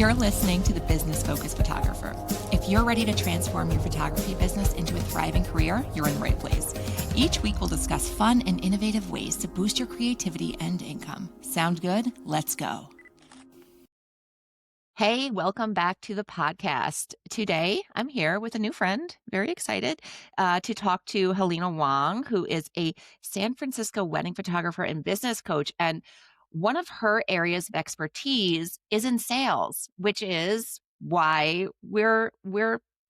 You're listening to The Business Focused Photographer. If you're ready to transform your photography business into a thriving career, you're in the right place. Each week, we'll discuss fun and innovative ways to boost your creativity and income. Sound good? Let's go. Hey, welcome back to the podcast. Today, I'm here with a new friend. Very excited to talk to Helena Wong, who is a San Francisco wedding photographer and business coach. And one of her areas of expertise is in sales, which is why we're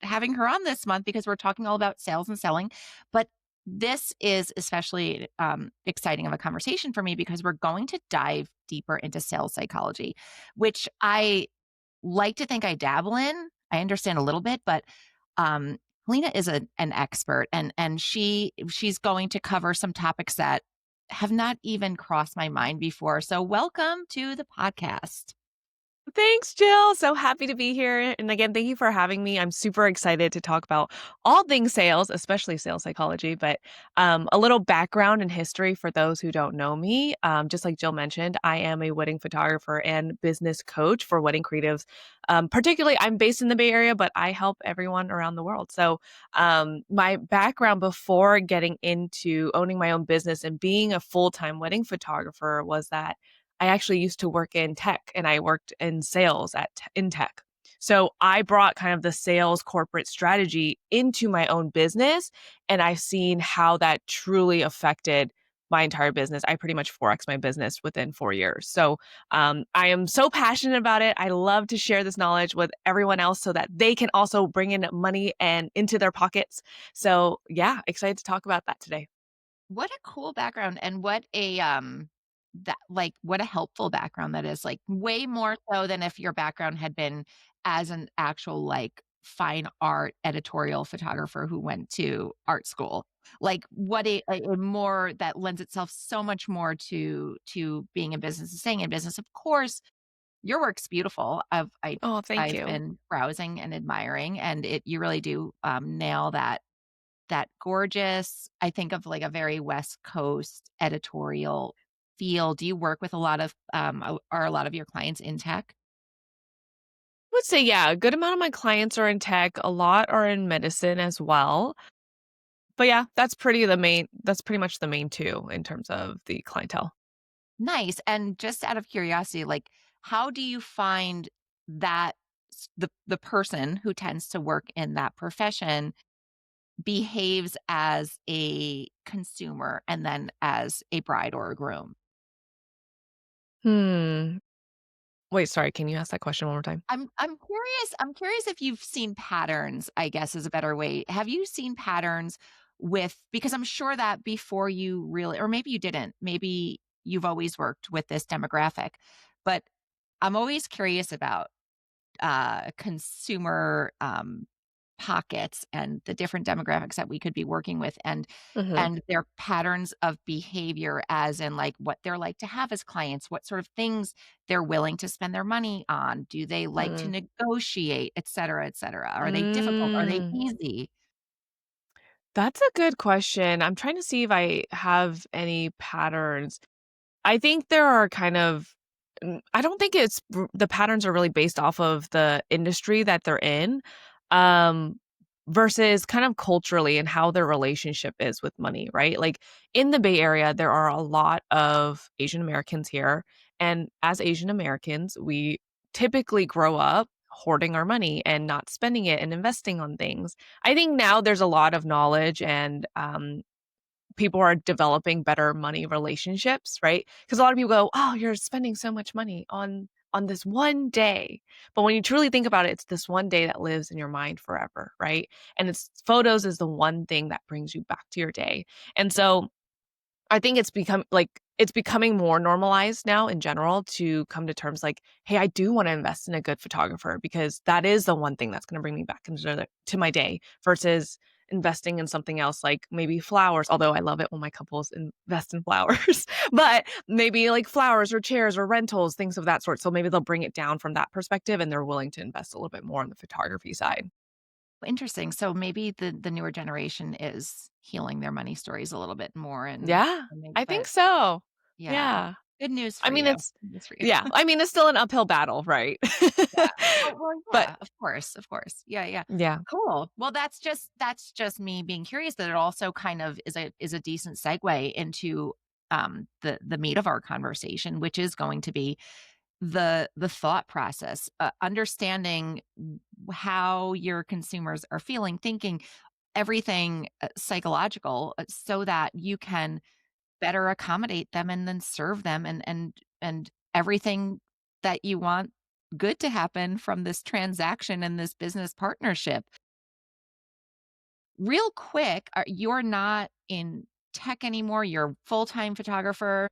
having her on this month, because we're talking all about sales and selling. But this is especially exciting of a conversation for me because we're going to dive deeper into sales psychology, which I like to think I dabble in. I understand a little bit, but Helena is an expert, and she's going to cover some topics that have not even crossed my mind before. So welcome to the podcast. Thanks, Jill. So happy to be here. And again, thank you for having me. I'm super excited to talk about all things sales, especially sales psychology, but a little background and history for those who don't know me. Just like Jill mentioned, I am a wedding photographer and business coach for wedding creatives. Particularly, I'm based in the Bay Area, but I help everyone around the world. So my background before getting into owning my own business and being a full-time wedding photographer was that I actually used to work in tech and I worked in sales in tech. So I brought kind of the sales corporate strategy into my own business, and I've seen how that truly affected my entire business. I pretty much 4x my business within 4 years. So I am so passionate about it. I love to share this knowledge with everyone else so that they can also bring in money and into their pockets. So yeah, excited to talk about that today. What a cool background, and what a what a helpful background that is, like way more so than if your background had been as an actual like fine art editorial photographer who went to art school. Like what a more that lends itself so much more to being in business and staying in business. Of course, your work's beautiful. Oh, thank I've you. been browsing and admiring, and it you really do nail that gorgeous, I think of like a very West Coast editorial feel. Do you work with a lot of, are a lot of your clients in tech? Would say, yeah, a good amount of my clients are in tech, a lot are in medicine as well. But yeah, that's pretty much the main 2 in terms of the clientele. Nice. And just out of curiosity, like how do you find that the person who tends to work in that profession behaves as a consumer and then as a bride or a groom? Hmm. Wait, sorry, can you ask that question one more time? I'm curious if you've seen patterns, I guess is a better way. Have you seen patterns with, because I'm sure that before you really, or maybe you didn't, maybe you've always worked with this demographic, but I'm always curious about consumer pockets and the different demographics that we could be working with, Mhm. and their patterns of behavior, as in like what they're like to have as clients, what sort of things they're willing to spend their money on, do they like to Mm. negotiate, et cetera, et cetera, are they difficult, are they Mm. easy? That's a good question. I'm trying to see if I have any patterns. I think there are kind of I don't think the patterns are really based off of the industry that they're in, um, versus kind of culturally and how their relationship is with money, right? Like in the Bay Area, there are a lot of Asian Americans here. And as Asian Americans, we typically grow up hoarding our money and not spending it and investing on things. I think now there's a lot of knowledge and people are developing better money relationships, right? Because a lot of people go, "Oh, you're spending so much money on this one day." But when you truly think about it, it's this one day that lives in your mind forever, right? And it's photos is the one thing that brings you back to your day. And so I think it's becoming more normalized now in general to come to terms like, "Hey, I do wanna invest in a good photographer because that is the one thing that's gonna bring me back into to my day," versus investing in something else like maybe flowers, although I love it when my couples invest in flowers, but maybe like flowers or chairs or rentals, things of that sort. So maybe they'll bring it down from that perspective and they're willing to invest a little bit more on the photography side. Interesting. So maybe the newer generation is healing their money stories a little bit more, Yeah, and they, I think but so. yeah. Yeah. Good news I for mean, you. it's Good news for you. yeah, I mean, it's still an uphill battle, right? Yeah. Oh, well, But yeah, of course, of course. Yeah, yeah. yeah, Cool. Well, that's just me being curious, but it also kind of is a decent segue into the meat of our conversation, which is going to be the thought process, understanding how your consumers are feeling, thinking, everything psychological, so that you can better accommodate them and then serve them and everything that you want good to happen from this transaction and this business partnership. Real quick, you're not in tech anymore, you're a full-time photographer.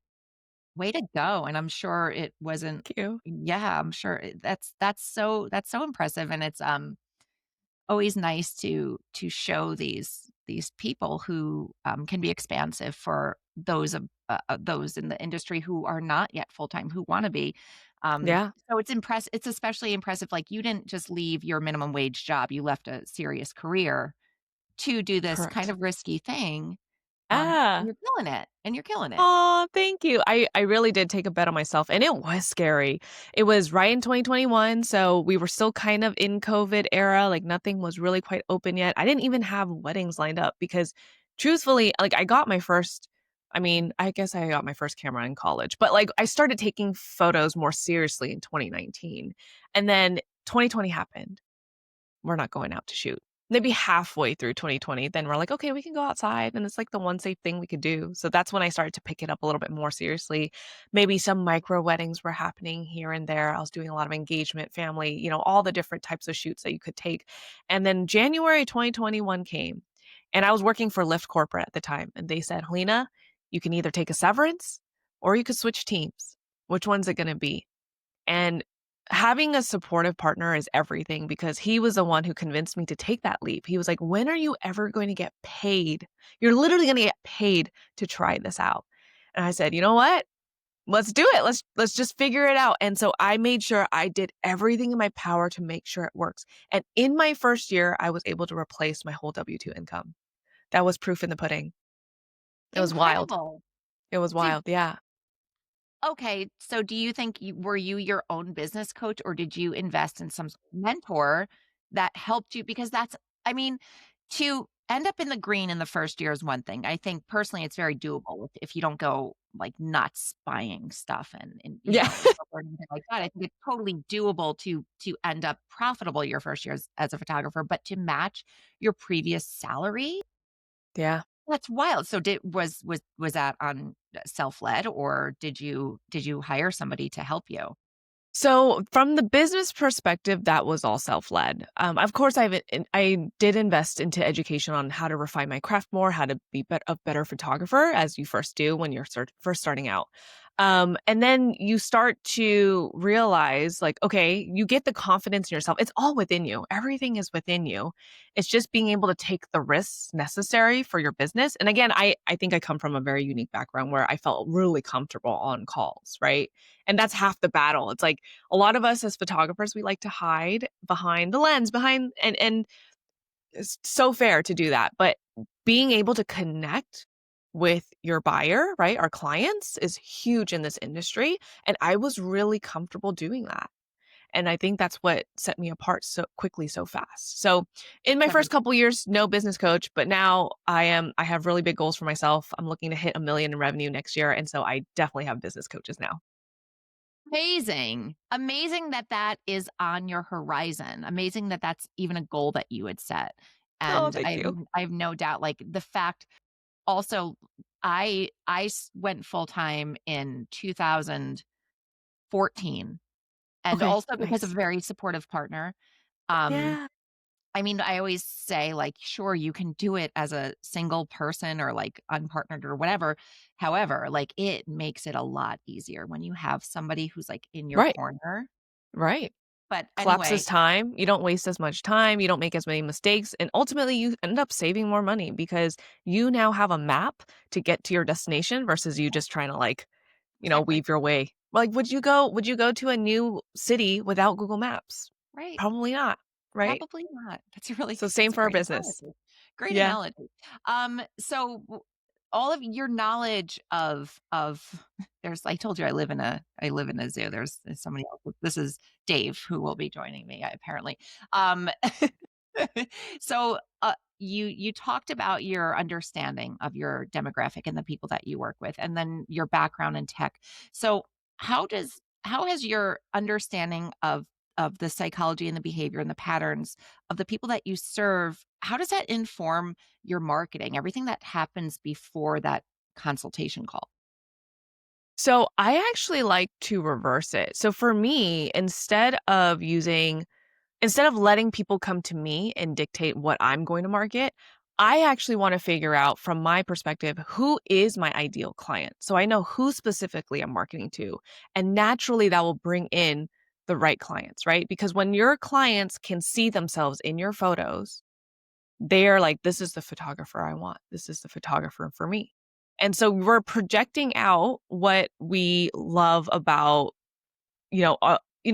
Way to go, and I'm sure it wasn't. thank you. Yeah, I'm sure that's so impressive, and it's, always nice to show these people who, can be expansive for those in the industry who are not yet full-time, who wanna be. Yeah, So it's especially impressive, like, you didn't just leave your minimum wage job, you left a serious career to do this kind correct. of risky thing, and Ah. you're killing it, and you're killing it. Oh, thank you. I really did take a bet on myself, and it was scary. It was right in 2021, so we were still kind of in COVID era, like, nothing was really quite open yet. I didn't even have weddings lined up because truthfully, like, I mean, I guess I got my first camera in college, but, like, I started taking photos more seriously in 2019, and then 2020 happened. We're not going out to shoot. Maybe halfway through 2020, then we're like, "Okay, we can go outside," and it's, like, the one safe thing we could do. So that's when I started to pick it up a little bit more seriously. Maybe some micro weddings were happening here and there. I was doing a lot of engagement, family, all the different types of shoots that you could take. And then January 2021 came, and I was working for Lyft corporate at the time, and they said, "Helena, you can either take a severance or you could switch teams. Which one's it gonna be?" And having a supportive partner is everything because he was the one who convinced me to take that leap. He was like, "When are you ever going to get paid? You're literally going to get paid to try this out." And I said, "You know what? Let's do it. Let's just figure it out." And so I made sure I did everything in my power to make sure it works. And in my first year, I was able to replace my whole W-2 income. That was proof in the pudding. It was wild. Incredible. It was Did wild. Yeah. Okay, so do you think were you your own business coach, or did you invest in some mentor that helped you? Because I mean, to end up in the green in the first year is one thing. I think personally it's very doable if you don't go like nuts buying stuff and Yeah. or anything like that. I think it's totally doable to end up profitable your first year as a photographer, but to match your previous salary, Yeah. that's wild. So was that on self-led, or did you hire somebody to help you? So, from the business perspective, that was all self-led. Of course, I did invest into education on how to refine my craft more, how to be a better photographer, as you first do when you're first starting out. And then you start to realize, like, okay, you get the confidence in yourself. It's all within you. Everything is within you. It's just being able to take the risks necessary for your business. And again, I think I come from a very unique background where I felt really comfortable on calls, right? And that's half the battle. It's like a lot of us as photographers, we like to hide behind the lens, behind and it's so fair to do that. But being able to connect with your buyer, right? Our clients is huge in this industry. And I was really comfortable doing that. And I think that's what set me apart so quickly, so fast. So in my That first makes couple years, no business coach, but now I have really big goals for myself. I'm looking to hit 1 million in revenue next year. And so I definitely have business coaches now. amazing. Amazing that that is on your horizon. Amazing that that's even a goal that you had set. Oh, And thank you. I have no doubt, like, the fact also, went full-time in 2014, and Okay, also because of nice. a very supportive partner. Um, Yeah. I mean, I always say, like, sure, you can do it as a single person or, like, unpartnered or whatever. However, like, it makes it a lot easier when you have somebody who's, like, in your Right, corner. right. But Collapses anyway, time. You don't waste as much time. You don't make as many mistakes. And ultimately, you end up saving more money because you now have a map to get to your destination versus you just trying to exactly. weave your way. Like, would you go to a new city without Google Maps? Right. Probably not. Right. Probably not. That's a really So same that's a for our great business. analogy. Great Yeah. analogy. So all of your knowledge of there's I told you I live in a zoo. There's somebody else. This is Dave who will be joining me apparently. Um so you talked about your understanding of your demographic and the people that you work with and then your background in tech. So how has your understanding of the psychology and the behavior and the patterns of the people that you serve, how does that inform your marketing, everything that happens before that consultation call? So I actually like to reverse it. So for me, instead of letting people come to me and dictate what I'm going to market, I actually want to figure out from my perspective who is my ideal client. So I know who specifically I'm marketing to. And naturally that will bring in the right clients, right? Because when your clients can see themselves in your photos, they're like, this is the photographer I want. This is the photographer for me. And so we're projecting out what we love about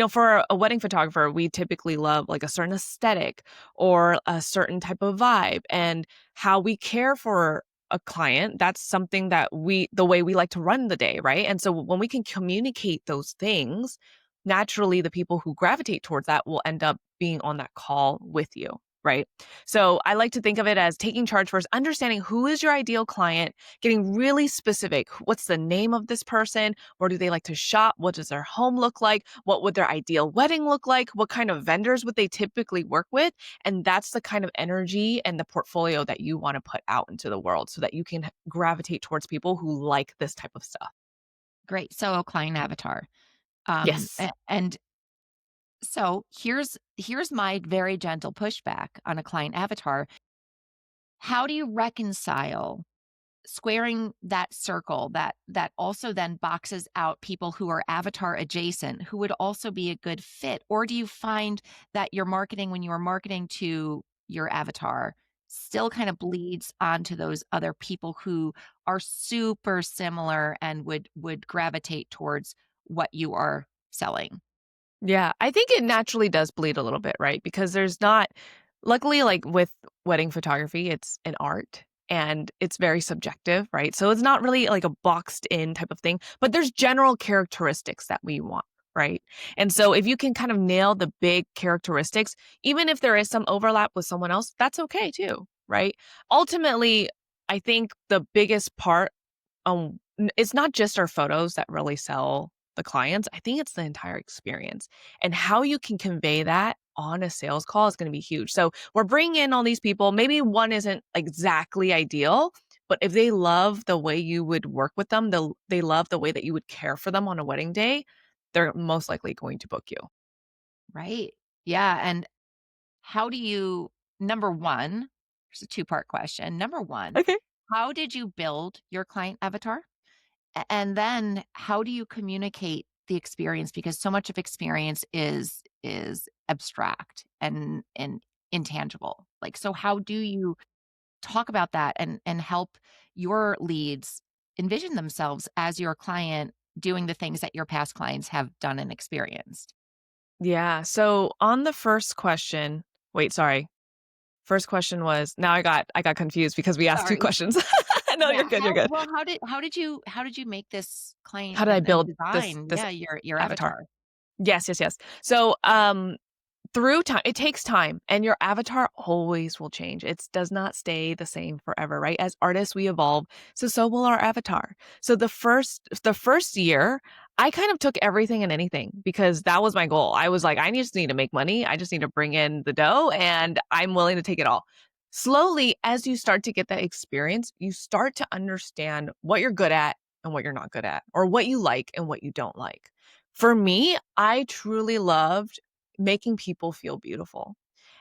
for a wedding photographer, we typically love like a certain aesthetic or a certain type of vibe and how we care for a client. That's something that the way we like to run the day, right? And so when we can communicate those things, naturally the people who gravitate towards that will end up being on that call with you. Right. So I like to think of it as taking charge first, understanding who is your ideal client, getting really specific. What's the name of this person? Where do they like to shop? What does their home look like? What would their ideal wedding look like? What kind of vendors would they typically work with? And that's the kind of energy and the portfolio that you want to put out into the world so that you can gravitate towards people who like this type of stuff. Great. So a client avatar. Yes. And so here's my very gentle pushback on a client avatar. How do you reconcile squaring that circle that also then boxes out people who are avatar adjacent who would also be a good fit? Or do you find that your marketing when you are marketing to your avatar still kind of bleeds onto those other people who are super similar and would gravitate towards what you are selling? Yeah, I think it naturally does bleed a little bit, right? Because there's not luckily, like with wedding photography, it's an art and it's very subjective, right? So it's not really like a boxed in type of thing, but there's general characteristics that we want, right? And so if you can kind of nail the big characteristics, even if there is some overlap with someone else, that's okay too, right? Ultimately, I think the biggest part it's not just our photos that really sell the clients. I think it's the entire experience and how you can convey that on a sales call is going to be huge. So we're bringing in all these people. Maybe one isn't exactly ideal, but if they love the way you would work with them, they love the way that you would care for them on a wedding day, they're most likely going to book you. Right. Yeah. And how do you, number one, there's a two-part question. Number one, Okay. how did you build your client avatar? And then how do you communicate the experience? Because so much of experience is abstract and intangible. Like, so how do you talk about that and help your leads envision themselves as your client doing the things that your past clients have done and experienced? Yeah. So on the first question, wait, sorry. First question was now I got confused because we asked two Sorry. questions. No, Yeah, you're good, you're good. how did you make this client How did I and build this design, this yeah, your avatar? avatar? Yes, yes, yes. So, through time it takes time, and your avatar always will change. It does not stay the same forever, right? As artists, we evolve, so will our avatar. So the first year, I kind of took everything and anything because that was my goal. I was like, "I just need to make money. I just need to bring in the dough, and I'm willing to take it all." Slowly, as you start to get that experience, you start to understand what you're good at and what you're not good at, or what you like and what you don't like. For me, I truly loved making people feel beautiful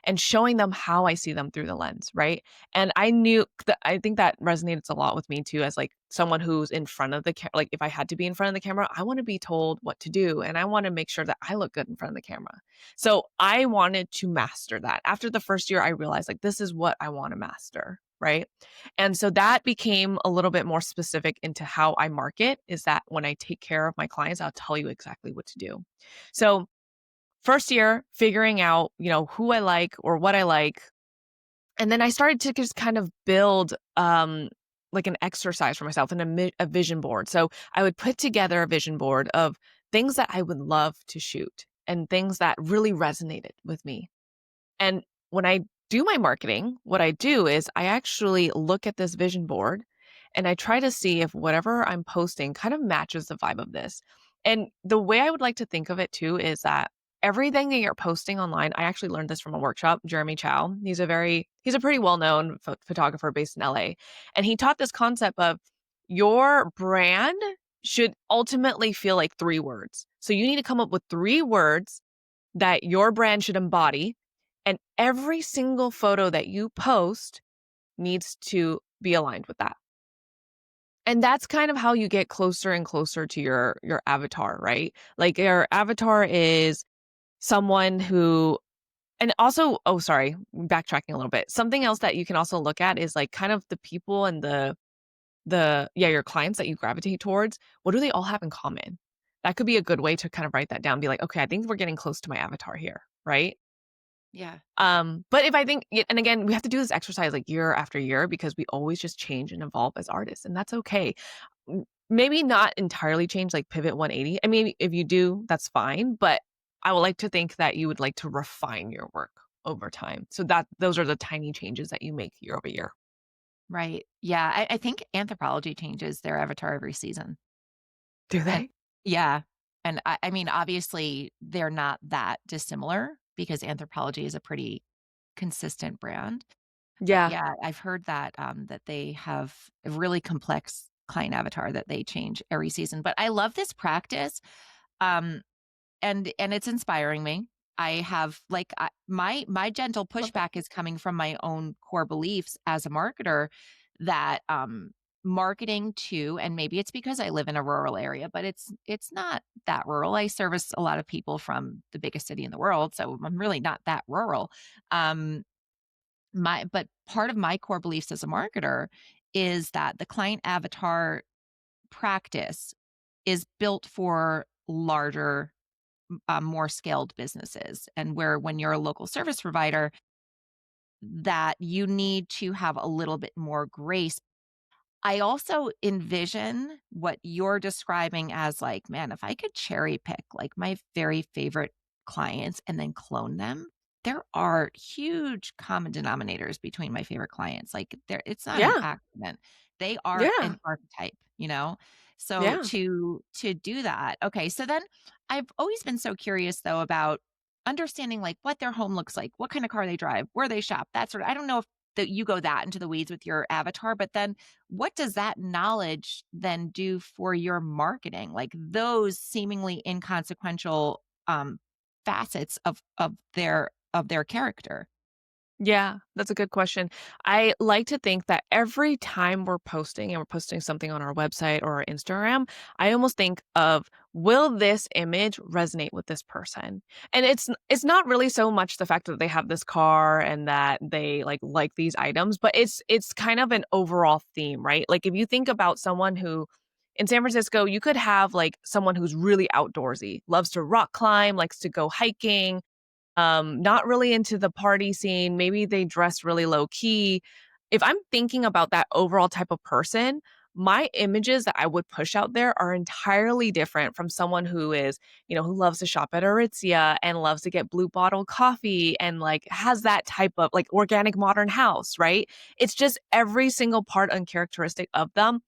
and showing them how I see them through the lens, right? And I think that resonates a lot with me too as like someone who's in front of the like if I had to be in front of the camera, I want to be told what to do and I want to make sure that I look good in front of the camera. So, I wanted to master that. After the first year I realized like this is what I want to master, right? And so that became a little bit more specific into how I market is that when I take care of my clients, I'll tell you exactly what to do. So, first year, figuring out, who I like or what I like. And then I started to just kind of build like an exercise for myself and a vision board. So I would put together a vision board of things that I would love to shoot and things that really resonated with me. And when I do my marketing, what I do is I actually look at this vision board and I try to see if whatever I'm posting kind of matches the vibe of this. And the way I would like to think of it too is that everything that you're posting online, I actually learned this from a workshop, Jeremy Chow. He's a pretty well-known photographer based in LA. And he taught this concept of your brand should ultimately feel like three words. So you need to come up with three words that your brand should embody, and every single photo that you post needs to be aligned with that. And that's kind of how you get closer and closer to your avatar, right? Like your avatar is someone who and also oh sorry, backtracking a little bit. Something else that you can also look at is like kind of the people and your clients that you gravitate towards, what do they all have in common? That could be a good way to kind of write that down, be like, "Okay, I think we're getting close to my avatar here," right? Yeah. But if I think and again, we have to do this exercise, like, year after year because we always just change and evolve as artists, and that's okay. Maybe not entirely change, like, pivot 180. I mean, if you do, that's fine, but I would like to think that you would like to refine your work over time. So that those are the tiny changes that you make year over year. Right. Yeah. I think Anthropologie changes their avatar every season. Do And they? yeah. And I mean, obviously, they're not that dissimilar because Anthropologie is a pretty consistent brand. But Yeah. yeah, I've heard that, that they have a really complex client avatar that they change every season. But I love this practice. Um, and it's inspiring me. I have like my gentle Love that. pushback is coming from my own core beliefs as a marketer that marketing to, and maybe it's because I live in a rural area, but it's not that rural. I service a lot of people from the biggest city in the world, so I'm really not that rural. Um my but part of my core beliefs as a marketer is that the client avatar practice is built for larger more scaled businesses, and where when you're a local service provider that you need to have a little bit more grace. I also envision what you're describing as like, man, if I could cherry pick like my very favorite clients and then clone them, there are huge common denominators between my favorite clients. Like there it's not an Yeah. accident. They are Yeah. an archetype, you know? So Yeah. to do that. Okay, so then I've always been so curious though about understanding like what their home looks like, what kind of car they drive, where they shop, that sort of. I don't know if that you go that into the weeds with your avatar, but then what does that knowledge then do for your marketing? Like those seemingly inconsequential facets of their character. Yeah, that's a good question. I like to think that every time we're posting and we're posting something on our website or our Instagram, I almost think of will this image resonate with this person? And it's not really so much the fact that they have this car and that they like these items, but it's kind of an overall theme, right? Like if you think about someone who in San Francisco, you could have like someone who's really outdoorsy, loves to rock climb, likes to go hiking, not really into the party scene, maybe they dress really low key. If I'm thinking about that overall type of person, my images that I would push out there are entirely different from someone who is, who loves to shop at Aritzia and loves to get blue bottle coffee and like has that type of like organic modern house, right? It's just every single part and characteristic of them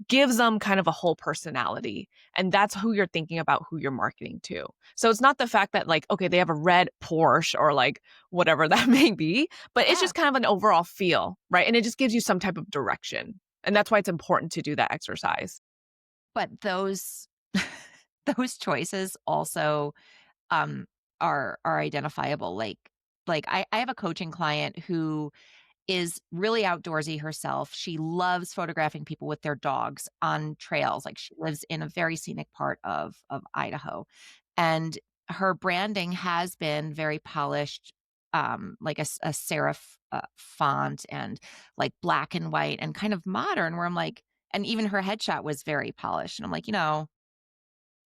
gives them kind of a whole personality, and that's who you're thinking about who you're marketing to. So it's not the fact that like, okay, they have a red Porsche or like whatever that may be, but it's Yeah. just kind of an overall feel, right? And it just gives you some type of direction. And that's why it's important to do that exercise. But those those choices also um are identifiable. Like I have a coaching client who is really outdoorsy herself. She loves photographing people with their dogs on trails. Like she lives in a very scenic part of Idaho. And her branding has been very polished, like a serif font and like black and white and kind of modern, where I'm like, and even her headshot was very polished. And I'm like,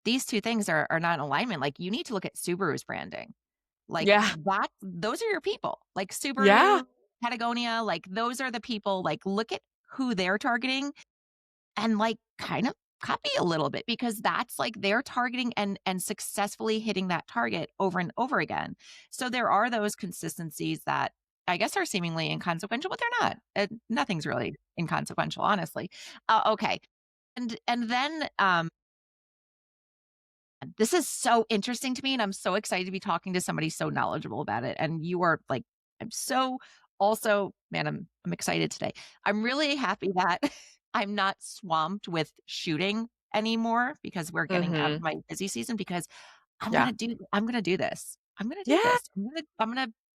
these two things are not in alignment. Like you need to look at Subaru's branding. Like, Yeah. those are your people, like Yeah. Subaru, Patagonia, like, those are the people, like, look at who they're targeting and, like, kind of copy a little bit because that's, like, they're targeting and successfully hitting that target over and over again. So there are those consistencies that I guess are seemingly inconsequential, but they're not. Nothing's really inconsequential, honestly. Okay. And then, this is so interesting to me, and I'm so excited to be talking to somebody so knowledgeable about it, and you are, like I'm so also man, I'm excited today. I'm really happy that I'm not swamped with shooting anymore because we're getting out of Mhm. my busy season because Yeah. I'm gonna do this. I'm gonna do Yeah. this.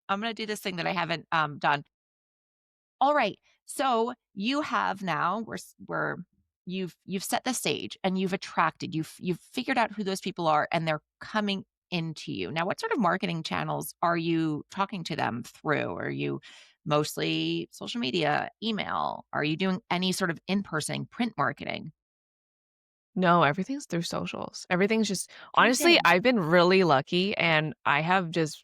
I'm gonna do this thing that I haven't, done. All right. So you have now where you've set the stage and you've figured out who those people are and they're coming into you. Now, what sort of marketing channels are you talking to them through? Are you mostly social media, email? Are you doing any sort of in-person print marketing? No, everything's through socials. Everything's just honestly, Interesting. I've been really lucky and I have just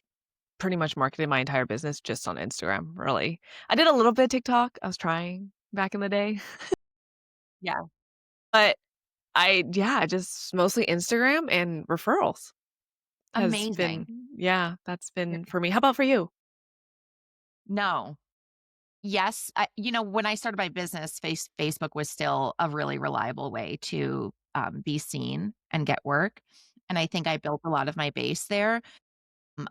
pretty much marketed my entire business just on Instagram, really. I did a little bit of TikTok. I was trying back in the day, Yeah. but yeah, just mostly Instagram and referrals has been, Amazing. yeah, that's You're- been for me. How about for you? No. Yes, when I started my business, Facebook was still a really reliable way to, be seen and get work, and I think I built a lot of my base there.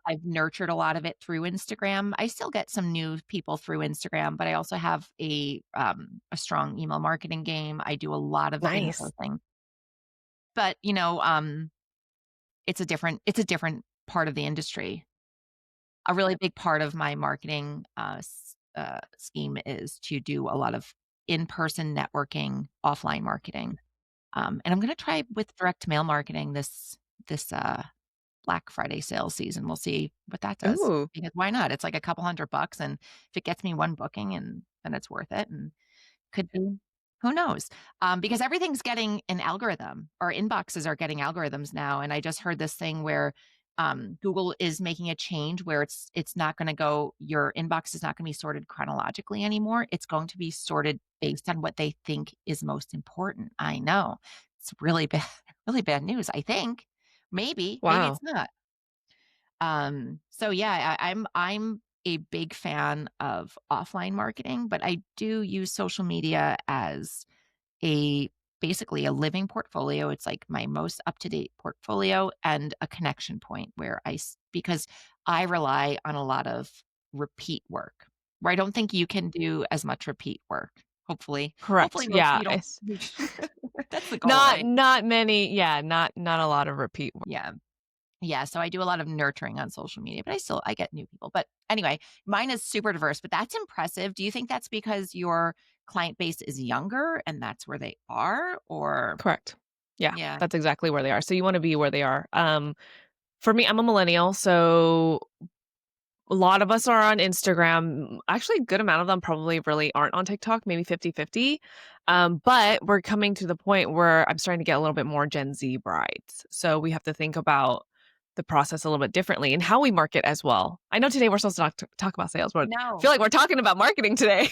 I've nurtured a lot of it through Instagram. I still get some new people through Instagram, but I also have a strong email marketing game. I do a lot of Nice. in-person, but, it's a different part of the industry. A really big part of my marketing, scheme is to do a lot of in-person networking, offline marketing, and I'm gonna try with direct mail marketing this Black Friday sales season. We'll see what that does, Ooh, because why not? It's like a couple $100, and if it gets me 1 booking and then it's worth it, and could be who knows? Because everything's getting an algorithm. Our inboxes are getting algorithms now, and I just heard this thing where, Google is making a change where it's not gonna go your inbox is not gonna be sorted chronologically anymore. It's going to be sorted based on what they think is most important. I know. It's really bad really bad news, I think. Maybe wow. it's not. So yeah, I'm a big fan of offline marketing, but I do use social media as a basically a living portfolio. It's like my most up-to-date portfolio and a connection point because I rely on a lot of repeat work, where I don't think you can do as much repeat work. Hopefully Correct. most Yeah, you don't it's that's the goal, not right? not many, yeah, not a lot of repeat. Yeah. Yeah, so I do a lot of nurturing on social media, but I get new people. But anyway, mine is super diverse, but that's impressive. Do you think that's because your client base is younger and that's where they are? Or Correct. Yeah, yeah. that's exactly where they are. So you wanna be where they are. For me, I'm a millennial, so a lot of us are on Instagram. Actually, a good amount of them probably really aren't on TikTok, maybe 50-50. But we're coming to the point where I'm starting to get a little bit more Gen Z brides. So we have to think about the process a little bit differently and how we market as well. I know today we're supposed to talk about sales, but I No. feel like we're talking about marketing today.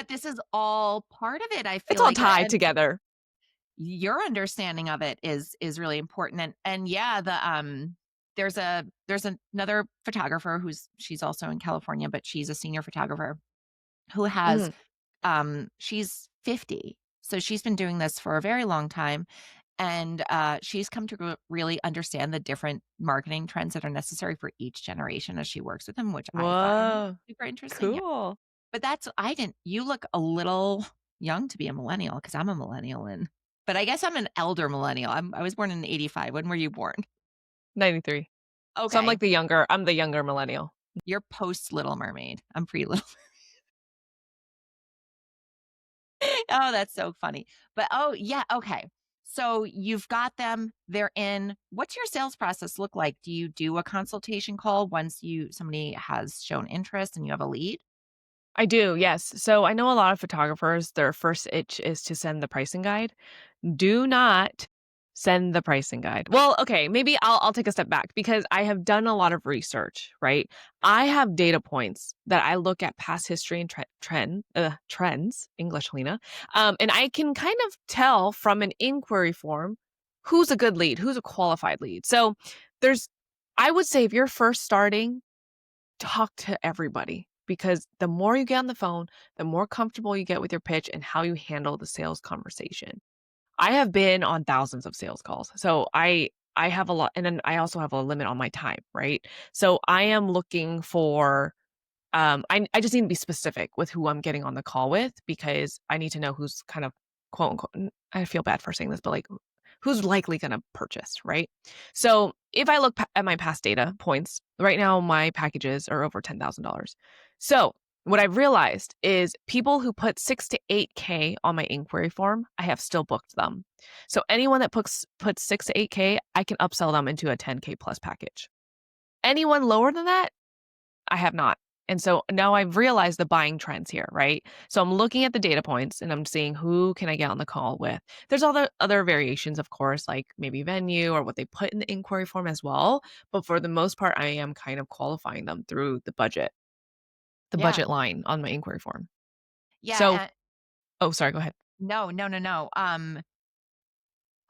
This is all part of it. I It's feel all like tied and together. your understanding of it is really important. And yeah, there's another photographer she's also in California, but she's a senior photographer who has Mhm. she's 50. So she's been doing this for a very long time. And she's come to really understand the different marketing trends that are necessary for each generation as she works with them, which I find Whoa, super interesting. Yeah. cool. But you look a little young to be a millennial because I'm a millennial. But I guess I'm an elder millennial. I was born in '85. When were you born? 93. So Okay. I'm the younger millennial. You're post Little Mermaid. I'm pre Little. Oh, that's so funny. But oh, yeah, okay. So you've got them, they're in. What's your sales process look like? Do you do a consultation call once somebody has shown interest and you have a lead? I do, yes. So I know a lot of photographers, their first itch is to send the pricing guide. Do not Send the pricing guide. Well, okay, maybe I'll take a step back because I have done a lot of research, right? I have data points that I look at past history and trends, English, Lena, and I can kind of tell from an inquiry form who's a good lead, who's a qualified lead. So there's, I would say, if you're first starting, talk to everybody because the more you get on the phone, the more comfortable you get with your pitch and how you handle the sales conversation. I have been on thousands of sales calls. So I have a lot, and then I also have a limit on my time, right? So I am looking for I just need to be specific with who I'm getting on the call with because I need to know who's kind of quote unquote I feel bad for saying this, but like who's likely going to purchase, right? So if I look at my past data points, right now my packages are over $10,000. So what I've realized is people who put 6 to 8K on my inquiry form, I have still booked them. So anyone that puts 6 to 8K, I can upsell them into a 10K plus package. Anyone lower than that, I have not. And so now I've realized the buying trends here, right? So I'm looking at the data points and I'm seeing who can I get on the call with. There's all the other variations, of course, like maybe venue or what they put in the inquiry form as well. But for the most part, I am kind of qualifying them through the Yeah. budget line on my inquiry form. Yeah. So, oh, sorry, go ahead. No, no, no, no.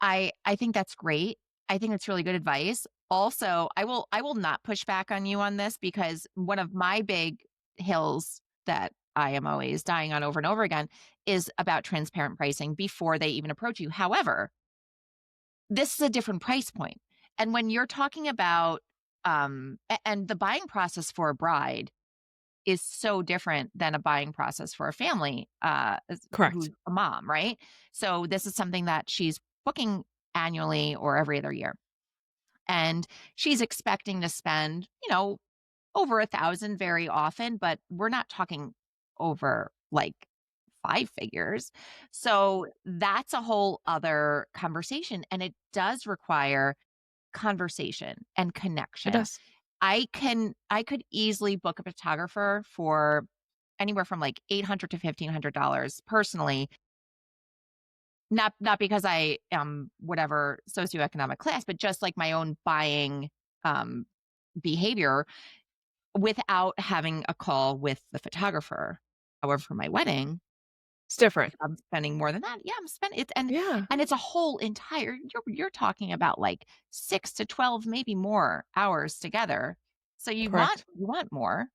I think that's great. I think it's really good advice. Also, I will not push back on you on this because one of my big hills that I am always dying on over and over again is about transparent pricing before they even approach you. However, this is a different price point. And when you're talking about and the buying process for a bride is so different than a buying process for a family who's Correct. a mom, right? So this is something that she's booking annually or every other year. And she's expecting to spend, over 1,000 very often, but we're not talking over like 5 figures. So that's a whole other conversation. And it does require conversation and It connection. does. I could easily book a photographer for anywhere from like $800 to $1,500 personally, not because I am whatever socioeconomic class, but just like my own buying um behavior without having a call with the photographer. However, for my wedding, It's different. I'm spending more than that. Yeah, I'm spending it, Yeah, and it's a whole entire. You're talking about like 6 to 12, maybe more hours together. So correct. you want more,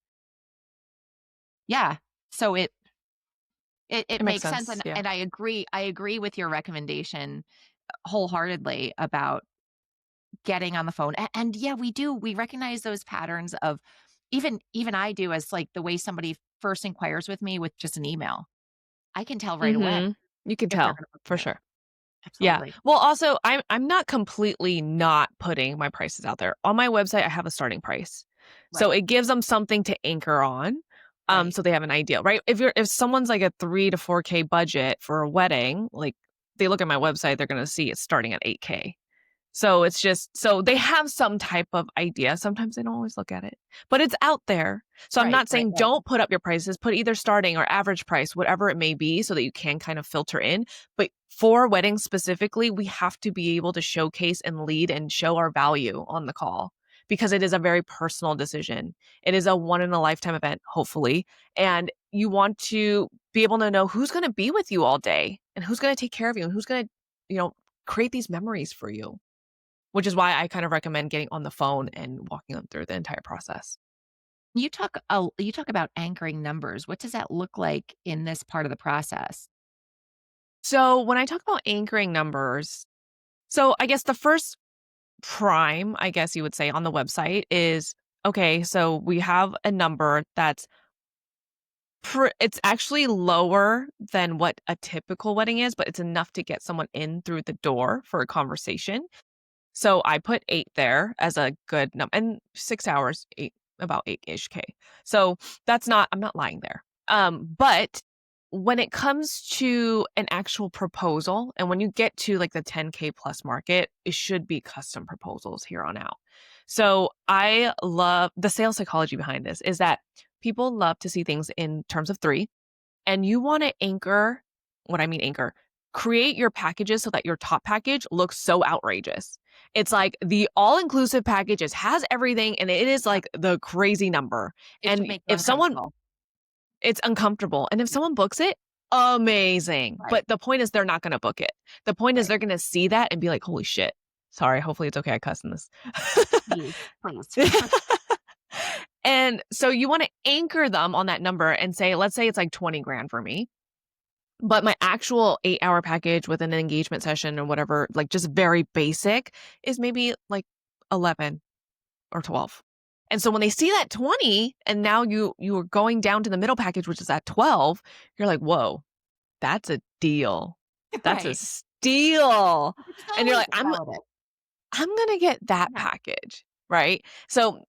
yeah. So it It makes makes sense, sense. Yeah. and I agree with your recommendation wholeheartedly about getting on the phone. And yeah, we recognize those patterns of even I do as like the way somebody first inquires with me with just an email. I can tell right away Mhm. You can if they're tell going to book for with me. sure. Yeah. Absolutely. Well, also, I'm not completely not putting my prices out there. On my website, I have a starting price. So Right. it gives them something to anchor on. Right. So they have an idea, right? If someone's like a 3 to 4K budget for a wedding, like they look at my website, they're gonna see it's starting at 8K. So it's just so they have some type of idea. Sometimes they don't always look at it, but it's out there. So I'm Right. not Right. saying Right. don't put up your prices, put either starting or average price, whatever it may be, so that you can kind of filter in. But for weddings specifically, we have to be able to showcase and lead and show our value on the call because it is a very personal decision. It is a one in a lifetime event, hopefully. And you want to be able to know who's going to be with you all day and who's going to take care of you and who's going to, you know, create these memories for you. Which is why I kind of recommend getting on the phone and walking them through the entire process. You talk about anchoring numbers. What does that look like in this part of the process? So when I talk about anchoring numbers, so I guess the first prime, I guess you would say, on the website is okay, so we have a number that's it's actually lower than what a typical wedding is, but it's enough to get someone in through the door for a conversation. So I put 8 there as a good number and 6 hours, 8 about 8-ish K. So that's not I'm not lying there. But when it comes to an actual proposal and when you get to like the 10K plus market, it should be custom proposals here on out. So I love the sales psychology behind this is that people love to see things in terms of 3 and you want to anchor, what I mean anchor, create your packages so that your top package looks so outrageous. It's like the all-inclusive packages has everything and it is Yep. like the crazy number. It should And make you if someone uncomfortable. it's uncomfortable. And if Yeah. someone books it, amazing. Right. But the point is they're not going to book it. The point is Right. they're going to see that and be like, "Holy shit." Sorry, hopefully it's okay I cuss in this. Please, please. And so you want to anchor them on that number and say, let's say it's like 20 grand for me, but my actual 8-hour package with an engagement session or whatever, like just very basic, is maybe like 11 or 12. And so when they see that 20 and now you are going down to the middle package, which is at 12, you're like, whoa, that's a deal. That's a Right. steal. Which is And you're always like, a relative. I'm gonna get that Yeah. package, right? So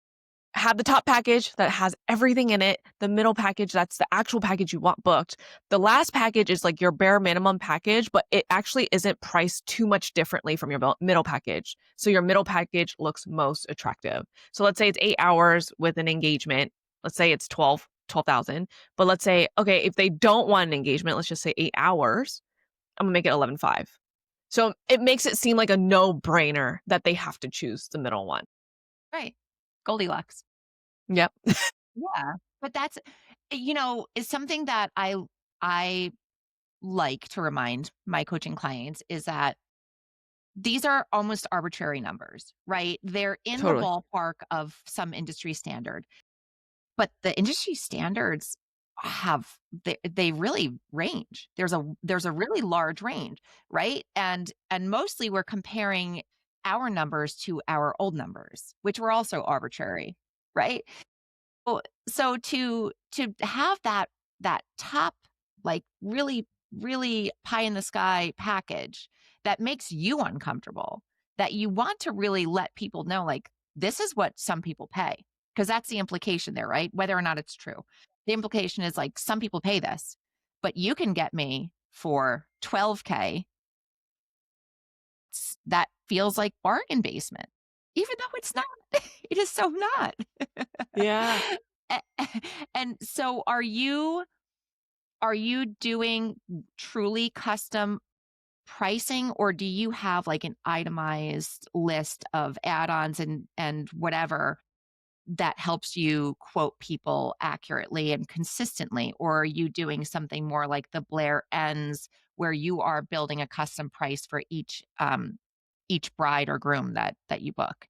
have the top package that has everything in it, the middle package, that's the actual package you want booked. The last package is like your bare minimum package, but it actually isn't priced too much differently from your middle package. So your middle package looks most attractive. So let's say it's 8 hours with an engagement. Let's say it's 12,000. But let's say, okay, if they don't want an engagement, let's just say 8 hours, I'm gonna make it 11.5. So it makes it seem like a no brainer that they have to choose the middle one. Right. Goldilocks. Yep. Yeah. But that's, is something that I like to remind my coaching clients is that these are almost arbitrary numbers, right? They're in the Totally. ballpark of some industry standard, but the industry standards they really range. There's a really large range, right? And mostly we're comparing our numbers to our old numbers, which were also arbitrary, right? Oh, so to have that top, like, really, really pie in the sky package that makes you uncomfortable, that you want to really let people know, like, this is what some people pay, because that's the implication there, right? Whether or not it's true. The implication is, like, some people pay this, but you can get me for 12K. That feels like bargain basement, even though it's not. It is so not. Yeah. A and so are you doing truly custom pricing, or do you have, like, an itemized list of add-ons and whatever that helps you quote people accurately and consistently? Or are you doing something more like the Blair Ends, where you are building a custom price for each bride or groom that you book?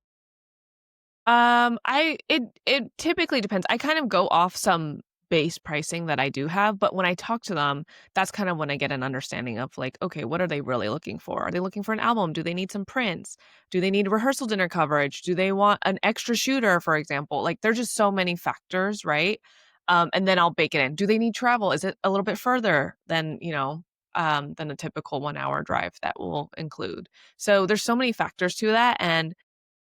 It typically depends. I kind of go off some base pricing that I do have, but when I talk to them, that's kind of when I get an understanding of like, okay, what are they really looking for? Are they looking for an album? Do they need some prints? Do they need rehearsal dinner coverage? Do they want an extra shooter, for example? Like there's just so many factors, right? And then I'll bake it in. Do they need travel? Is it a little bit further than a typical 1 hour drive that will include? So there's so many factors to that. And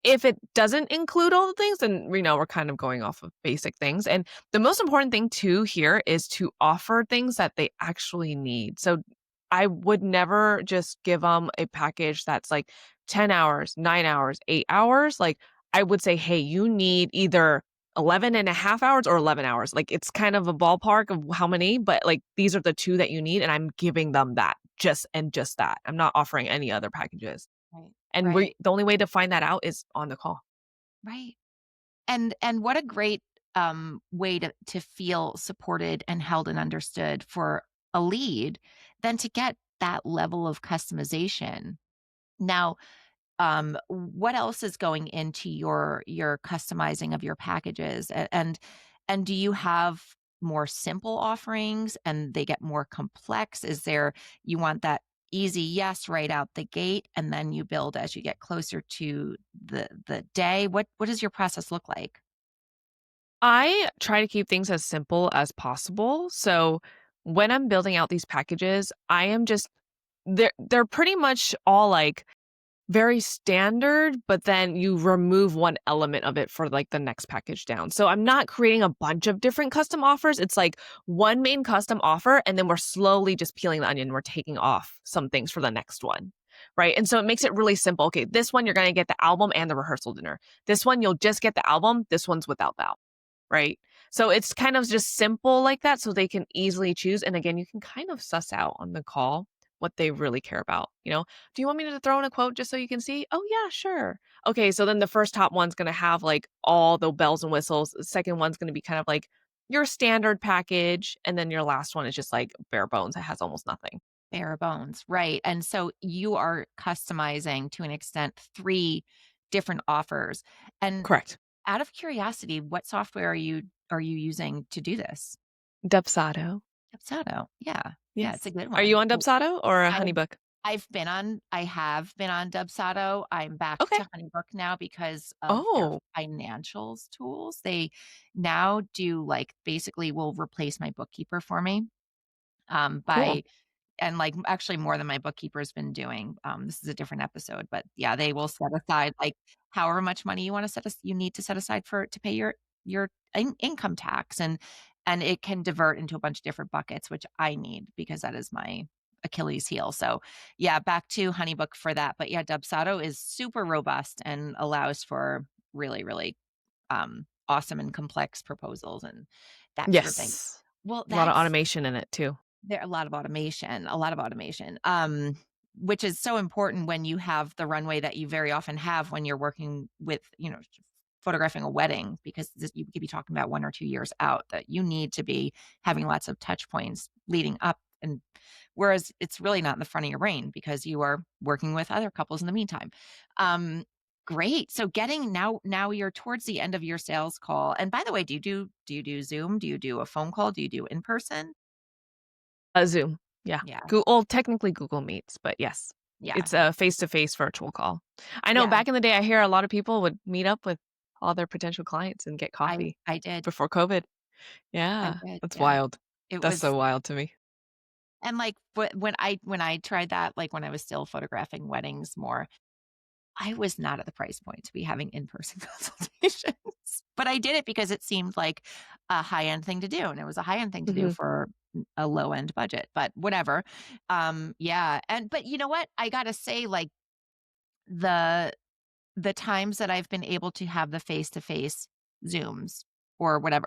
if it doesn't include all the things, then we're kind of going off of basic things. And the most important thing too here is to offer things that they actually need. So I would never just give them a package that's like 10 hours, 9 hours, 8 hours. Like I would say, hey, you need either 11 and a half hours or 11 hours. Like it's kind of a ballpark of how many, but like these are the two that you need. And I'm giving them that just that. I'm not offering any other packages. Right. And Right. the only way to find that out is on the call. Right. And what a great, way to feel supported and held and understood for a lead than to get that level of customization. Now, what else is going into your customizing of your packages? And do you have more simple offerings and they get more complex? Is there you want that easy yes right out the gate, and then you build as you get closer to the day? What does your process look like? I try to keep things as simple as possible. So when I'm building out these packages, I am just they're pretty much all like very standard, but then you remove one element of it for like the next package down. So I'm not creating a bunch of different custom offers. It's like one main custom offer, and then we're slowly just peeling the onion. We're taking off some things for the next one. Right. And so it makes it really simple. Okay, this one you're going to get the album and the rehearsal dinner. This one you'll just get the album. This one's without that. Right. So it's kind of just simple like that so they can easily choose. And again, you can kind of suss out on the call what they really care about, "Do you want me to throw in a quote just so you can see?" "Oh, yeah, sure." Okay, so then the first top one's gonna have, like, all the bells and whistles, the second one's gonna be kind of like your standard package, and then your last one is just, like, bare bones, it has almost nothing. Bare bones, right, and so you are customizing to an extent 3 different offers, and Correct. out of curiosity, what software are you using to do this? Dubsado. Dubsado, yeah, yeah, it's a Yes. good Are you one. on Dubsado or a I've HoneyBook? I have been on Dubsado. I'm back Okay. to HoneyBook now because of their Oh, financials tools. They now do, like, basically will replace my bookkeeper for me, cool. by and, like, actually more than my bookkeeper's been doing. This is a different episode, but yeah, they will set aside, like, however much money you need to set aside for to pay your income tax, and it can divert into a bunch of different buckets, which I need because that is my Achilles heel. So, yeah, back to HoneyBook for that. But yeah, Dubsado is super robust and allows for really, really, awesome and complex proposals and that sort of thing. Yes. Well, A lot of that's automation in it too. there a lot of automation, which is so important when you have the runway that you very often have when you're working with, photographing a wedding because you could be talking about 1 or 2 years out that you need to be having lots of touch points leading up, and whereas it's really not in the front of your brain because you are working with other couples in the meantime. Um, Great. So getting now you're towards the end of your sales call. And by the way, do you do Zoom? Do you do a phone call? Do you do in person? Zoom. Yeah. Yeah. Technically Google Meets, but yes. Yeah. It's a face-to-face virtual call. I know Yeah. back in the day, I hear a lot of people would meet up with all their potential clients and get I coffee I did. before COVID. I Yeah. did, That's yeah. wild. It That's was so wild to me. and, like, when I tried that, like, when I was still photographing weddings more, I was not at the price point to be having in-person consultations, but I did it because it seemed like a high-end thing to do, and it was a high-end thing to do Mhm. for a low-end budget, but whatever. Yeah, but you know what? I gotta say, like, the the times that I've been able to have the face-to-face Zooms or whatever,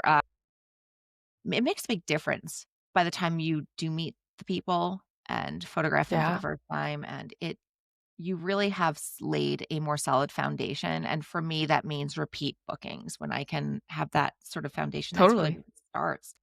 it makes a big difference by the time you do meet the people and photograph them for the Yeah. first time, and it you really have laid a more solid foundation, and for me, that means repeat bookings. When I can have that sort of foundation, that's really Totally. when it starts.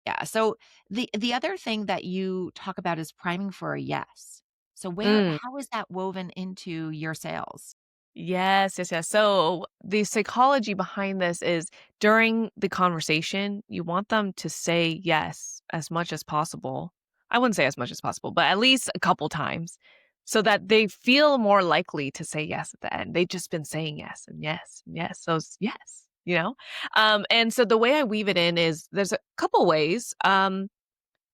Yeah, so the other thing that you talk about is priming for a yes. So Mm. how is that woven into your sales? Yes, yes, yes. So the psychology behind this is during the conversation, you want them to say yes as much as possible. I wouldn't say as much as possible, but at least a couple times so that they feel more likely to say yes at the end. They've just been saying yes and yes and yes. So it's yes. And so the way I weave it in is there's a couple ways.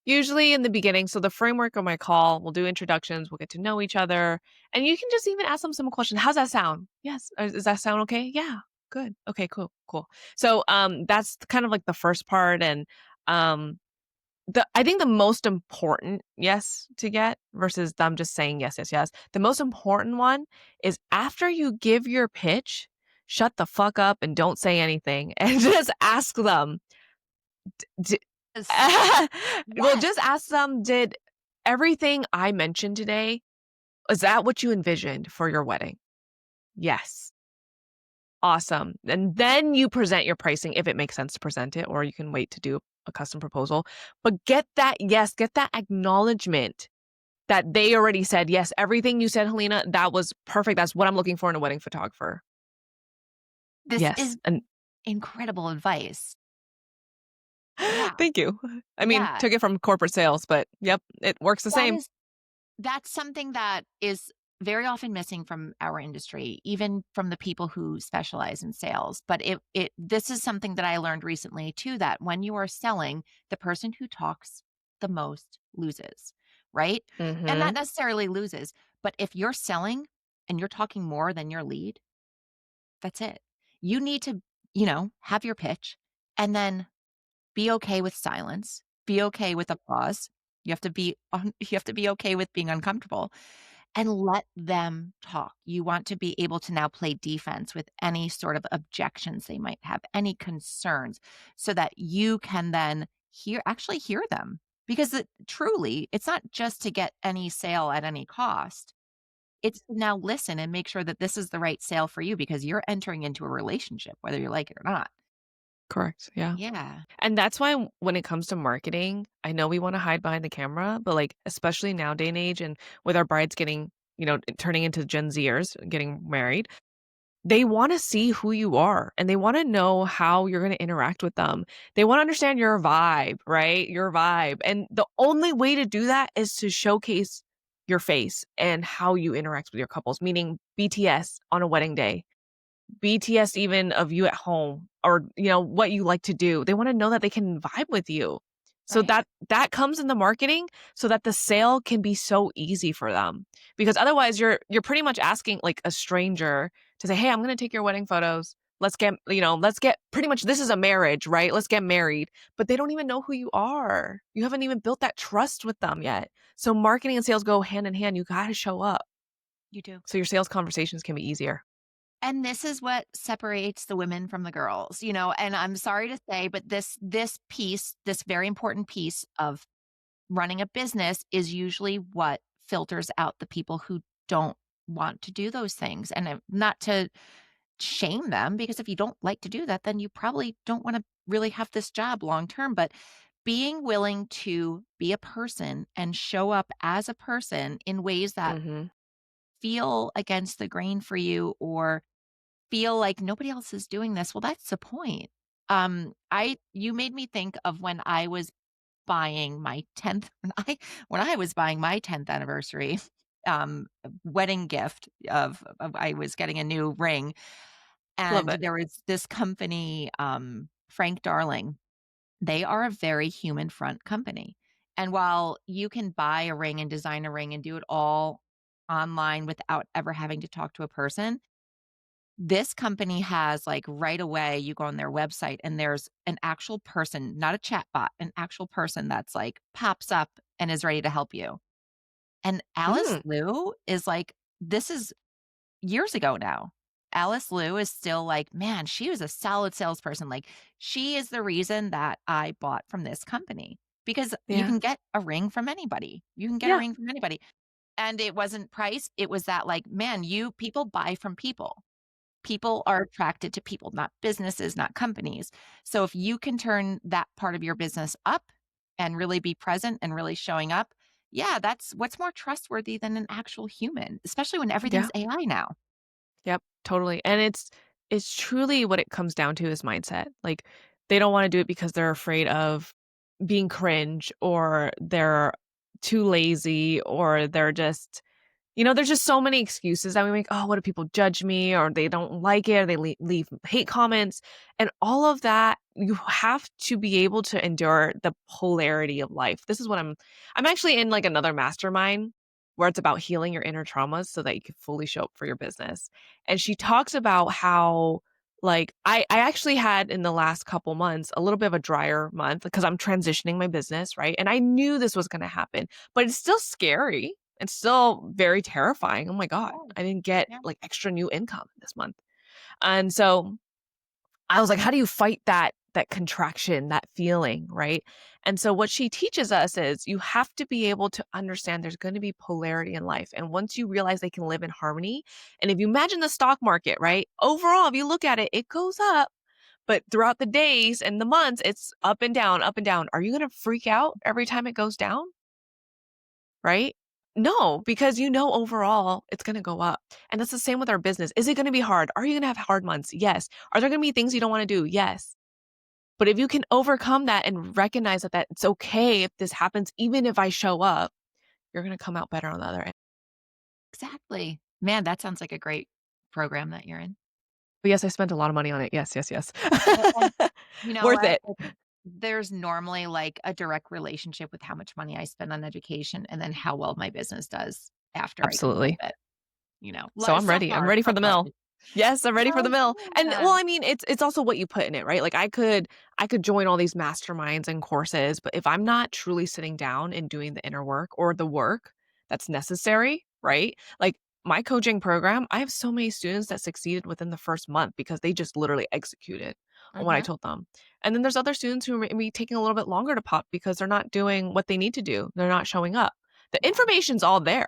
Usually in the beginning, so the framework of my call, we'll do introductions, we'll get to know each other, and you can just even ask them some questions. How's that sound? Yes. Does that sound okay? Yeah. Good. Okay, cool, cool. So that's kind of like the first part. And um I think the most important yes to get versus them just saying yes, yes, yes. The most important one is after you give your pitch, shut the fuck up and don't say anything and just ask them D Yes. well, Yes. just ask them, "Did everything I mentioned today, is that what you envisioned for your wedding?" "Yes." "Awesome." And then you present your pricing if it makes sense to present it, or you can wait to do a custom proposal. But get that yes, get that acknowledgement that they already said, "Yes, everything you said, Helena, that was perfect. That's what I'm looking for in a wedding photographer." This Yes, is and incredible advice. Yeah. thank you. I mean, Yeah. took it from corporate sales, but yep, it works the That same. is That's something that is very often missing from our industry, even from the people who specialize in sales. But this is something that I learned recently too, that when you are selling, the person who talks the most loses, right? And not Mhm. necessarily loses, but if you're selling and you're talking more than your lead, that's it. You need to, have your pitch and then be okay with silence, be okay with applause. You have to be okay with being uncomfortable and let them talk. You want to be able to now play defense with any sort of objections they might have, any concerns, so that you can then hear them. Because truly, it's not just to get any sale at any cost. It's to now listen and make sure that this is the right sale for you because you're entering into a relationship, whether you like it or not. Correct, yeah. Yeah, And that's why when it comes to marketing, I know we wanna hide behind the camera, but, like, especially now day and age and with our brides getting, turning into Gen Zers, getting married, they wanna see who you are, and they wanna know how you're gonna interact with them. They wanna understand your vibe, right? Your vibe, and the only way to do that is to showcase your face and how you interact with your couples, meaning BTS on a wedding day. BTS even of you at home or, what you like to do. They wanna know that they can vibe with you. So right? that comes in the marketing so that the sale can be so easy for them. Because otherwise you're pretty much asking like a stranger to say, "Hey, I'm gonna take your wedding photos. Let's get pretty much this is a marriage, right? Let's get married." But they don't even know who you are. You haven't even built that trust with them yet. So marketing and sales go hand in hand. You gotta show up You do. so your sales conversations can be easier. And this is what separates the women from the girls, and I'm sorry to say, but this piece, this very important piece of running a business is usually what filters out the people who don't want to do those things. And not to shame them, because if you don't like to do that, then you probably don't want to really have this job long term. But being willing to be a person and show up as a person in ways that Mhm. feel against the grain for you or feel like nobody else is doing this, well, that's the point. I you made me think of when I was buying my 10th when I was buying my 10th anniversary, wedding gift of I was getting a new ring, Love and it. there was this company, Frank Darling. They are a very human front company, and while you can buy a ring and design a ring and do it all online without ever having to talk to a person, this company has, like, right away, you go on their website and there's an actual person, not a chat bot, an actual person that's, like, pops up and is ready to help you. And Alice Mm. Liu is like, this is years ago now. Alice Liu is still like, man, she was a solid salesperson. Like, she is the reason that I bought from this company because you Yeah. can get a ring from anybody. You can get a Yeah. ring from anybody. And it wasn't price. It was that, like, man, people buy from people. People are attracted to people, not businesses, not companies. So if you can turn that part of your business up and really be present and really showing up, yeah, that's what's more trustworthy than an actual human, especially when Yeah. everything's AI now. Yep, totally, and it's truly what it comes down to is mindset, like, they don't wanna do it because they're afraid of being cringe, or they're too lazy, or they're just there's just so many excuses that we make, "Oh, what if people judge me?" Or they don't like it, or they leave hate comments, and all of that, you have to be able to endure the polarity of life. This is what I'm actually in, like, another mastermind where it's about healing your inner traumas so that you can fully show up for your business, and she talks about how, like, I actually had in the last couple months a little bit of a drier month because I'm transitioning my business, right? And I knew this was gonna happen, but it's still scary. It's still very terrifying. Oh my god, Oh, I didn't get, yeah. like, extra new income this month. And so, I was like, "How do you fight that contraction, that feeling?" Right? And so what she teaches us is you have to be able to understand there's gonna be polarity in life, and once you realize they can live in harmony and if you imagine the stock market, right? Overall, if you look at it, it goes up, but throughout the days and the months, it's up and down, up and down. Are you gonna freak out every time it goes down? Right? No, because overall it's gonna go up. And that's the same with our business. Is it gonna be hard? Are you gonna have hard months? Yes. Are there gonna be things you don't wanna do? Yes. But if you can overcome that and recognize that it's okay if this happens, even if I show up, you're gonna come out better on the other end. Exactly. Man, that sounds like a great program that you're in. But yes, I spent a lot of money on it. Yes, yes, yes. And you know Worth what? it. There's normally, like, a direct relationship with how much money I spend on education and then how well my business does after I complete Absolutely. it, So I'm so ready. I'm far, ready for so the far. mill. Yes, I'm ready for the Oh, mill. And yeah. well, I mean, it's also what you put in it, right? Like I could join all these masterminds and courses, but if I'm not truly sitting down and doing the inner work or the work that's necessary, right? Like my coaching program, I have so many students that succeeded within the first month because they just literally executed. on what I Mhm. told them. And then there's other students who may be taking a little bit longer to pop because they're not doing what they need to do. They're not showing up. The Yeah. information's all there,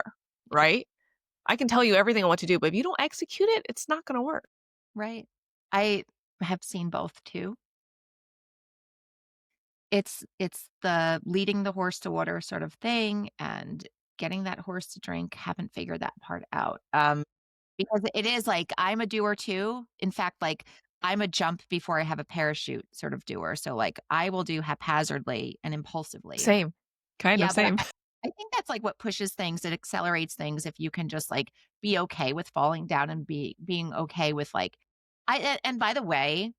Yeah. right? I can tell you everything on what to do, but if you don't execute it, it's not going to work. Right. I have seen both too. It's the leading the horse to water sort of thing and getting that horse to drink, haven't figured that part out. Because it is like, I'm a doer too. In fact, like, I'm a jump before I have a parachute sort of doer. So, like, I will do haphazardly and impulsively. Same. Kind of Yeah, but same. I think that's, like, what pushes things, it accelerates things if you can just, like, be okay with falling down and being okay with, like and by the way,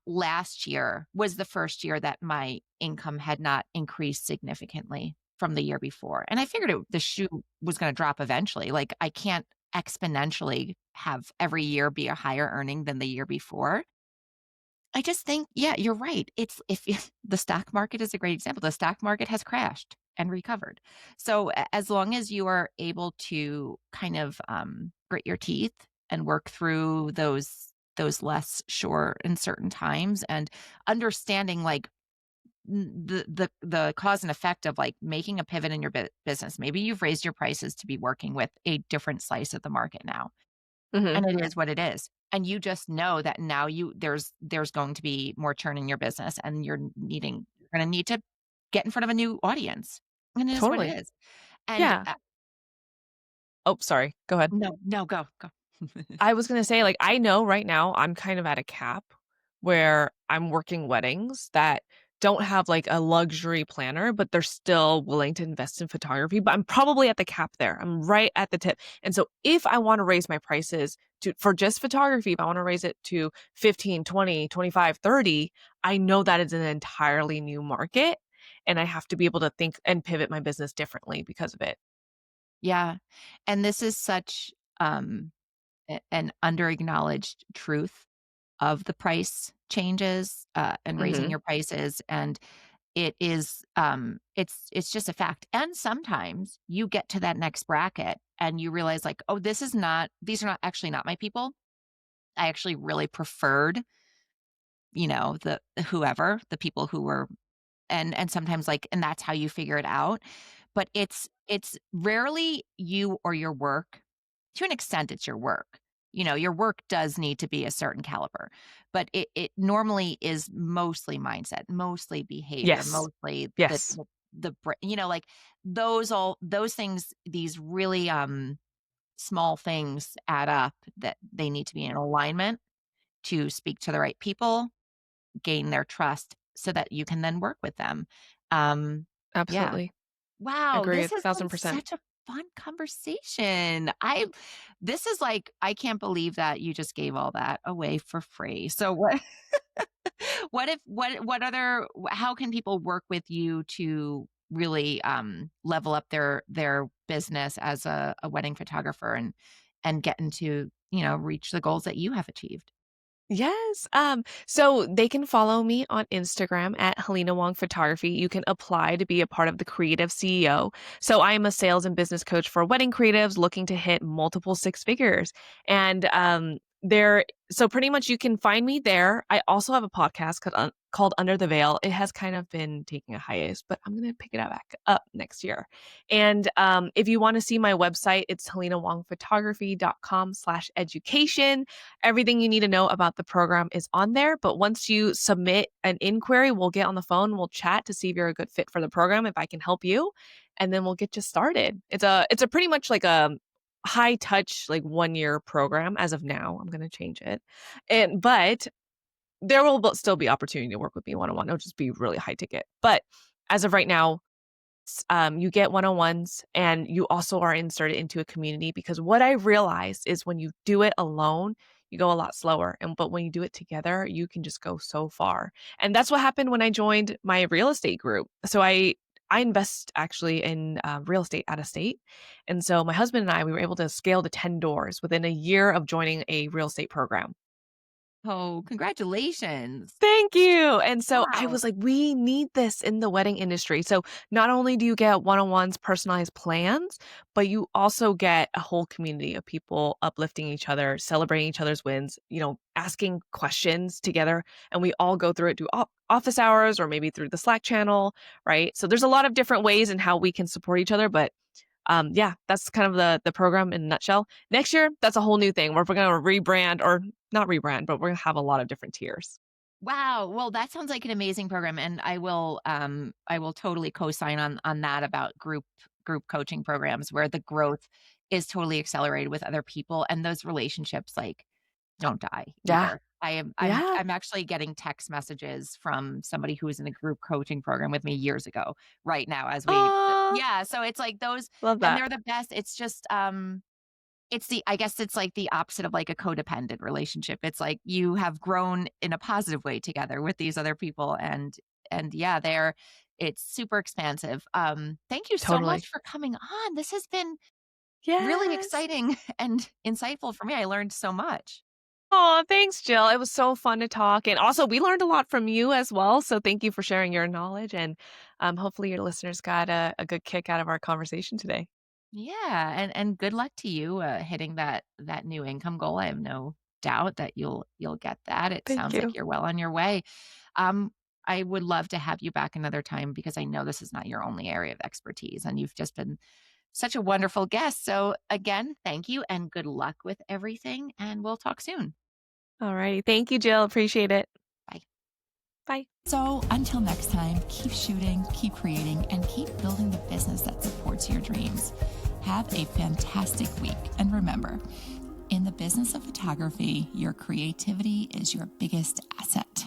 last year was the first year that my income had not increased significantly from the year before, and I figured the shoe was gonna drop eventually, like, I can't exponentially have every year be a higher earning than the year before. I just think, yeah, you're right. It's if the stock market is a great example. The stock market has crashed and recovered. So as long as you are able to kind of grit your teeth and work through those less sure in certain times and understanding like the cause and effect of like making a pivot in your business. Maybe you've raised your prices to be working with a different slice of the market now Mhm. and it is what it is. And you just know that now there's going to be more churn in your business and you're gonna need to get in front of a new audience. And it is what it Totally. is. And, Yeah. Oh, sorry. Go ahead. no, no, go, go. I was gonna say, like, I know right now I'm kind of at a cap where I'm working weddings that don't have, like, a luxury planner, but they're still willing to invest in photography, but I'm probably at the cap there. I'm right at the tip. And so if I wanna raise my prices to for just photography, if I wanna raise it to 15, 20, 25, 30, I know that is an entirely new market, and I have to be able to think and pivot my business differently because of it. Yeah. And this is such, an under-acknowledged truth of the price changes, and raising Mhm. your prices, and it is, it's just a fact, and sometimes you get to that next bracket and you realize like, "Oh, these are not actually not my people." I actually really preferred, the people who were and sometimes, like and that's how you figure it out, but it's rarely you or your work. To an extent, it's your work. Your work does need to be a certain caliber, but it normally is mostly mindset, mostly behavior, Yes. mostly Yes. like, those things, these really, small things add up that they need to be in alignment to speak to the right people, gain their trust so that you can then work with them. Um, yeah. Absolutely. Wow, Agree this has been 1,000%. such a fun conversation. This is like I can't believe that you just gave all that away for free. So what what other how can people work with you to really level up their business as a wedding photographer and get into, reach the goals that you have achieved? Yes. So they can follow me on Instagram at Helena Wong Photography. You can apply to be a part of the creative CEO. So I am a sales and business coach for wedding creatives looking to hit multiple six figures. And there so pretty much you can find me there. I also have a podcast called Under the Veil. It has kind of been taking a hiatus, but I'm gonna pick it back up next year. And if you want to see my website, it's helenawongphotography.com/education. Everything you need to know about the program is on there, but once you submit an inquiry, we'll get on the phone, we'll chat to see if you're a good fit for the program, if I can help you, and then we'll get you started. It's a pretty much like a high touch like 1 year program as of now. I'm going to change it. But there will still be opportunity to work with me one on one. It'll just be really high ticket. But as of right now, you get one-on-ones and you also are inserted into a community because what I realized is when you do it alone, you go a lot slower. But when you do it together, you can just go so far. And that's what happened when I joined my real estate group. So I invest actually in real estate out of state. And so my husband and I, we were able to scale to 10 doors within a year of joining a real estate program. Oh, congratulations. Thank you. And so I Wow. was like, we need this in the wedding industry. So not only do you get one-on-ones, personalized plans, but you also get a whole community of people uplifting each other, celebrating each other's wins, asking questions together. And we all go through it through office hours or maybe through the Slack channel, right? So there's a lot of different ways in how we can support each other. But yeah, that's kind of the program in a nutshell. Next year, that's a whole new thing where we're going to rebrand or not rebrand, but we're going to have a lot of different tiers. Wow. Well, that sounds like an amazing program, and I will totally co-sign on that about group coaching programs where the growth is totally accelerated with other people and those relationships like don't die Yeah. either. Yeah. I'm actually getting text messages from somebody who was in a group coaching program with me years ago right now as we Aw, yeah, so it's like those love and that. they're the best. It's just it's the I guess it's like the opposite of like a codependent relationship. It's like you have grown in a positive way together with these other people and yeah, it's super expansive. Thank you so Totally. much for coming on. This has been really Yes. exciting and insightful for me. I learned so much. Aw, thanks, Jill. It was so fun to talk, and also we learned a lot from you as well, so thank you for sharing your knowledge, and, hopefully your listeners got a good kick out of our conversation today. Yeah, and good luck to you hitting that new income goal. I have no doubt that you'll get that. It Thank sounds like you. you're well on your way. Um, I would love to have you back another time because I know this is not your only area of expertise, and you've just been such a wonderful guest. So again, thank you and good luck with everything, and we'll talk soon. Alrighty. Thank you, Jill. Appreciate it. Bye. Bye. So until next time, keep shooting, keep creating, and keep building the business that supports your dreams. Have a fantastic week. And remember, in the business of photography, your creativity is your biggest asset.